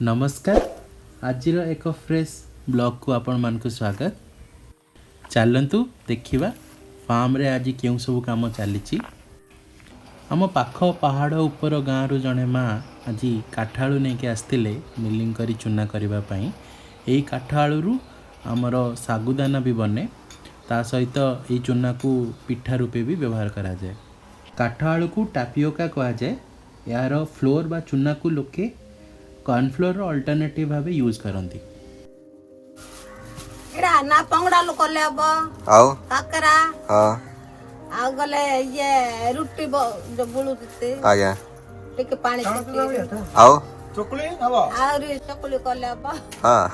नमस्कार। आज एक फ्रेश ब्लॉग को आपण मान को स्वागत। चलतु देखा फार्म रे आज क्यों सब काम चली। आम पाख पहाड़ उपर गाँव जड़े माँ आज काठालू नहीं आसते मिलिंग कर चूना करने। यही काठालू आमर सागुदाना भी बने, ता सहित ये चूना को पिठा रूपे भी व्यवहार करा जाए। काठालू को टापियोका कह जाए। यार फ्लोर बा चूना को लोके कॉर्नफ्लोर अल्टरनेटिव भाव यूज करती। एड़ा ना पंगड़ा लो कले अब आओ काकरा हाँ आ गले ये रुटी जो बुलु देते आज्ञा टिके पानी आओ चकुली हबो आरी चकुली कले अब हाँ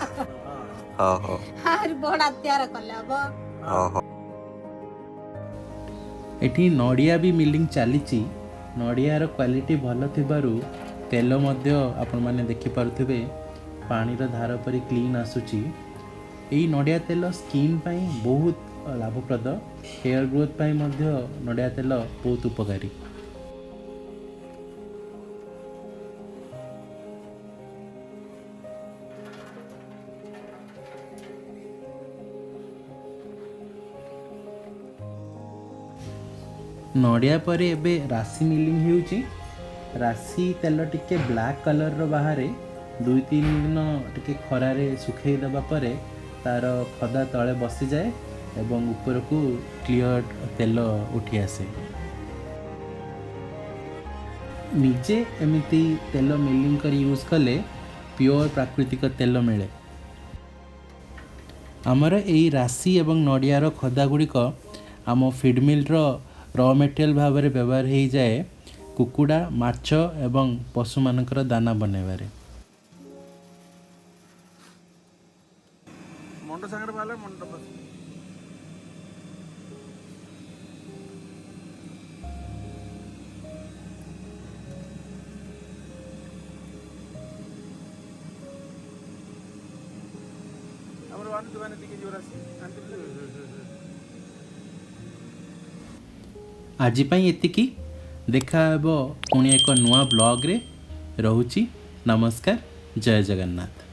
हाँ हाँ आरी बड़ा तैयार कले अब हाँ हाँ एठी नड़िया भी मिलिंग चली। नड़ियार क्वालिटी भल थिबारु तेल मध्य आपण माने देखि पारुथिबे पानी रो धार परि क्लीन आसुची। एई नड़िया तेल स्किन पाई बहुत लाभप्रद, हेयर ग्रोथ पाई मध्य नड़िया तेल बहुत उपकारी। नड़िया परे एबे राशि मिलिंग होउची। राशि तेल टिके ब्लैक कलर रो बाहरे 2-3 दिन टिके खरारे सुखई दबा परे तार खदा तले बसी जाए एवं ऊपर को क्लियर तेल उठी आसे। निजे एमिति तेल मिलिंग कर यूज कले प्योर प्राकृतिक तेल मिले। आमर यही राशि एवं नड़ियार खदा गुड़िक आम फीडमिल रॉ मटेरियल भाव में व्यवहार हो जाए कुकुड़ा माछ एवं पशु मानकर दाना बनैबारे। मंडो संगे बाले मंडो बस हमर वान दुकान दिखे जोरासी आज एतिकी देखा पुणी एक नुआ ब्लॉग रे। रहुची नमस्कार, जय जगन्नाथ।